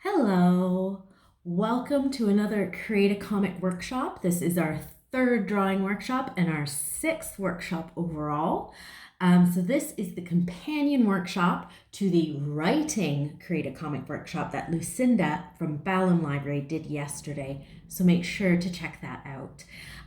Hello, welcome to another Create a Comic workshop. This is our third drawing workshop and our sixth workshop overall. So this is the companion workshop to the writing Create a Comic workshop that Lucinda from Ballum Library did yesterday. So make sure to check that out.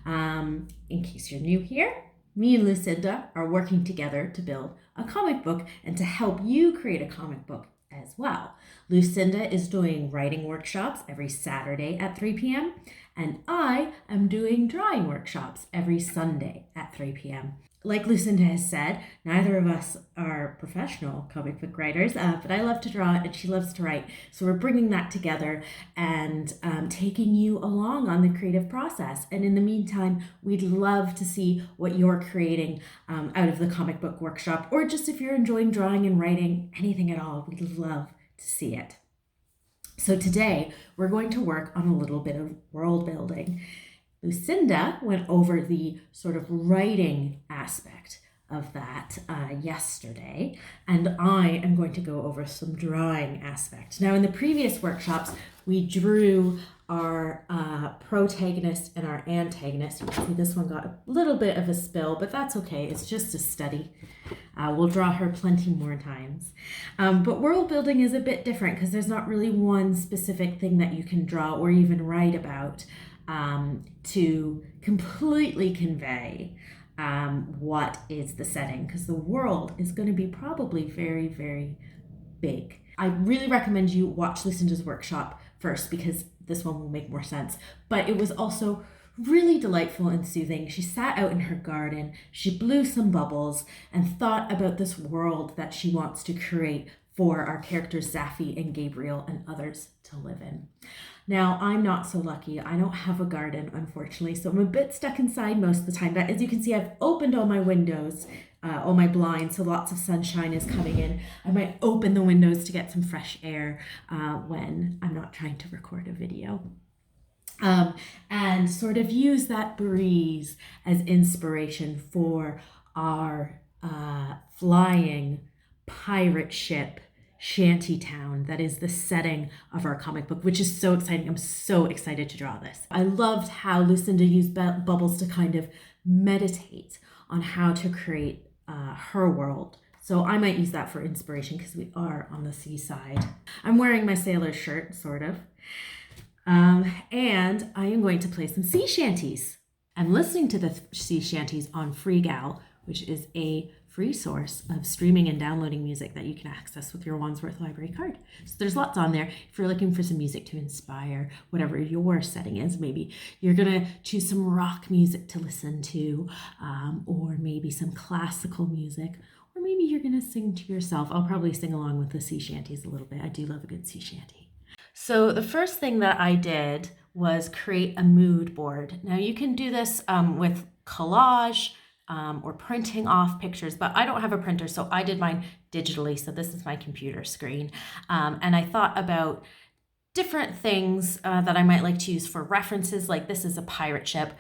In case you're new here, me and Lucinda are working together to build a comic book and to help you create a comic book as well. Lucinda is doing writing workshops every Saturday at 3 p.m. and I am doing drawing workshops every Sunday at 3 p.m. Like Lucinda has said, neither of us are professional comic book writers, but I love to draw and she loves to write. So we're bringing that together and taking you along on the creative process. And in the meantime, we'd love to see what you're creating out of the comic book workshop, or just if you're enjoying drawing and writing, anything at all, we'd love to see it. So today we're going to work on a little bit of world building. Lucinda went over the sort of writing aspect of that yesterday, and I am going to go over some drawing aspect. Now, in the previous workshops, we drew our protagonist and our antagonist. You can see this one got a little bit of a spill, but that's okay. It's just a study. We'll draw her plenty more times. But world building is a bit different because there's not really one specific thing that you can draw or even write about to completely convey what is the setting, because the world is going to be probably very, very big. I really recommend you watch Lucinda's workshop first because this one will make more sense. But it was also really delightful and soothing. She sat out in her garden, she blew some bubbles and thought about this world that she wants to create for our characters Zafy and Gabriel and others to live in. Now, I'm not so lucky. I don't have a garden, unfortunately, so I'm a bit stuck inside most of the time. But as you can see, I've opened all my windows, all my blinds, so lots of sunshine is coming in. I might open the windows to get some fresh air when I'm not trying to record a video. And sort of use that breeze as inspiration for our flying pirate ship shantytown that is the setting of our comic book, which is so exciting. I'm so excited to draw this. I loved how Lucinda used bubbles to kind of meditate on how to create her world. So I might use that for inspiration because we are on the seaside. I'm wearing my sailor shirt, sort of. And I am going to play some sea shanties. I'm listening to the sea shanties on FreeGal, which is a free source of streaming and downloading music that you can access with your Wandsworth Library card. So there's lots on there. If you're looking for some music to inspire whatever your setting is, maybe you're gonna choose some rock music to listen to, or maybe some classical music, or maybe you're gonna sing to yourself. I'll probably sing along with the sea shanties a little bit. I do love a good sea shanty. So the first thing that I did was create a mood board. Now you can do this with collage, or printing off pictures, but I don't have a printer, so I did mine digitally. So this is my computer screen. And I thought about different things that I might like to use for references, like this is a pirate ship.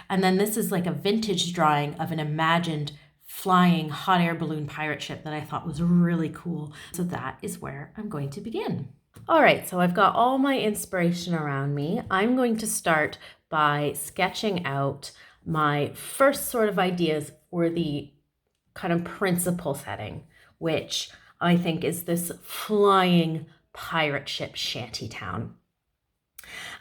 And then this is like a vintage drawing of an imagined flying hot air balloon pirate ship that I thought was really cool. So that is where I'm going to begin. All right, so I've got all my inspiration around me. I'm going to start by sketching out my first sort of ideas for the kind of principal setting, which I think is this flying pirate ship shantytown.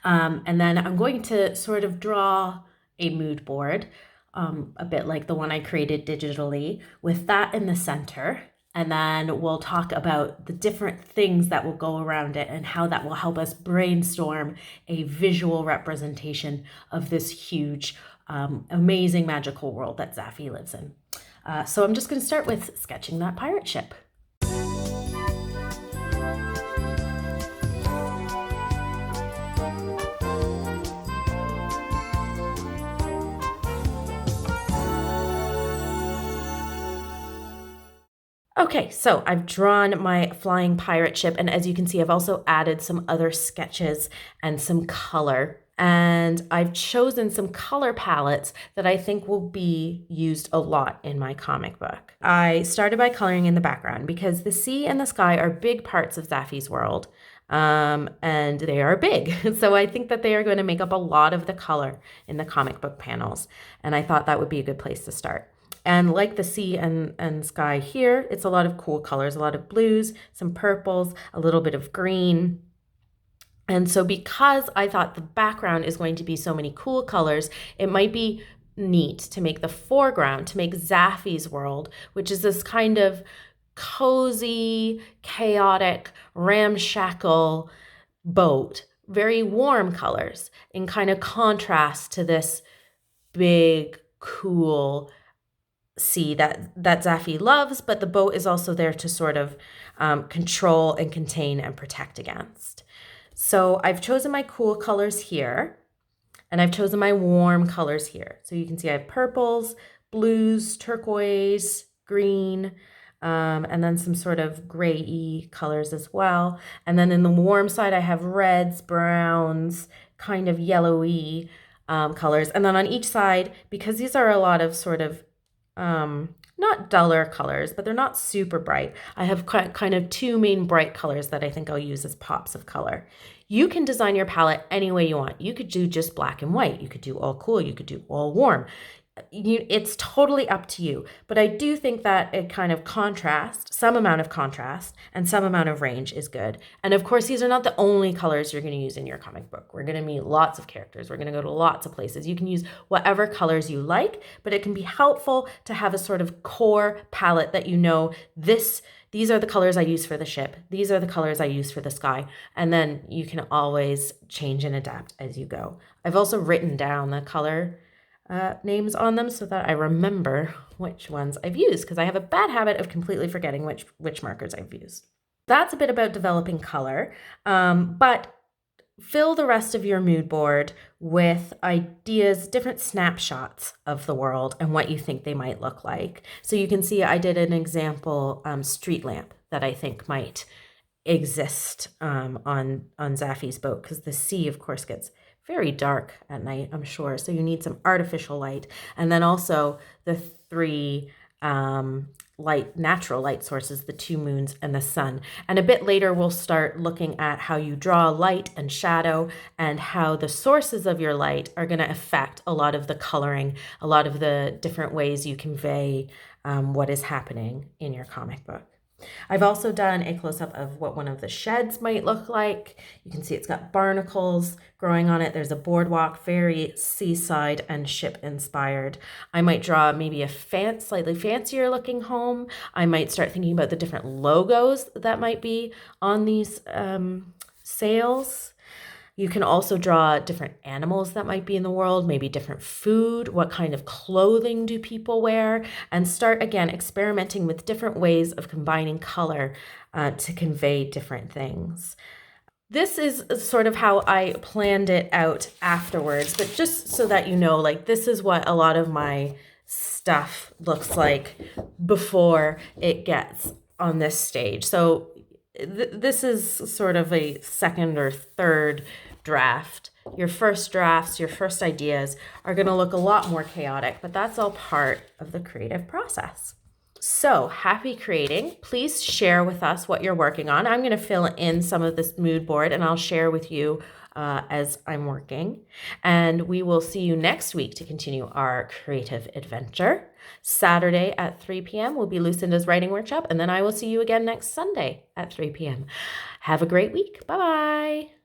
And then I'm going to sort of draw a mood board, a bit like the one I created digitally, with that in the center. And then we'll talk about the different things that will go around it and how that will help us brainstorm a visual representation of this huge, amazing magical world that Zafy lives in. So I'm just going to start with sketching that pirate ship. Okay, so I've drawn my flying pirate ship, and as you can see, I've also added some other sketches and some color. And I've chosen some color palettes that I think will be used a lot in my comic book. I started by coloring in the background because the sea and the sky are big parts of Zafy's world. and they are big. So I think that they are going to make up a lot of the color in the comic book panels. And I thought that would be a good place to start. And like the sea and sky here, it's a lot of cool colors, a lot of blues, some purples, a little bit of green. And so because I thought the background is going to be so many cool colors, it might be neat to make the foreground, to make Zaffy's world, which is this kind of cozy, chaotic, ramshackle boat, very warm colors in kind of contrast to this big, cool sea that Zaffy loves, but the boat is also there to sort of control and contain and protect against. So I've chosen my cool colors here, and I've chosen my warm colors here. So you can see I have purples, blues, turquoise, green, and then some sort of gray-y colors as well. And then in the warm side, I have reds, browns, kind of yellowy colors. And then on each side, because these are a lot of sort of not duller colors, but they're not super bright, I have kind of two main bright colors that I think I'll use as pops of color. You can design your palette any way you want. You could do just black and white. You could do all cool. You could do all warm. It's totally up to you. But I do think that a kind of contrast, some amount of contrast and some amount of range is good. And of course, these are not the only colors you're going to use in your comic book. We're going to meet lots of characters. We're going to go to lots of places. You can use whatever colors you like, but it can be helpful to have a sort of core palette that you know these are the colors I use for the ship. These are the colors I use for the sky. And then you can always change and adapt as you go. I've also written down the color names on them so that I remember which ones I've used, because I have a bad habit of completely forgetting which markers I've used. That's a bit about developing color, but fill the rest of your mood board with ideas, different snapshots of the world and what you think they might look like. So you can see I did an example street lamp that I think might exist on Zaffy's boat, because the sea, of course, gets very dark at night, I'm sure. So you need some artificial light. And then also the three natural light sources, the two moons and the sun. And a bit later, we'll start looking at how you draw light and shadow and how the sources of your light are going to affect a lot of the coloring, a lot of the different ways you convey what is happening in your comic book. I've also done a close-up of what one of the sheds might look like. You can see it's got barnacles growing on it. There's a boardwalk, very seaside and ship inspired. I might draw maybe a slightly fancier looking home. I might start thinking about the different logos that might be on these sails. You can also draw different animals that might be in the world, maybe different food, what kind of clothing do people wear, and start again experimenting with different ways of combining color to convey different things. This is sort of how I planned it out afterwards, but just so that you know, like, this is what a lot of my stuff looks like before it gets on this stage. So this is sort of a second or third draft. Your first drafts, your first ideas are going to look a lot more chaotic, but that's all part of the creative process. So happy creating. Please share with us what you're working on. I'm going to fill in some of this mood board and I'll share with you as I'm working. And we will see you next week to continue our creative adventure. Saturday at 3 p.m. will be Lucinda's writing workshop, and then I will see you again next Sunday at 3 p.m. Have a great week. Bye-bye.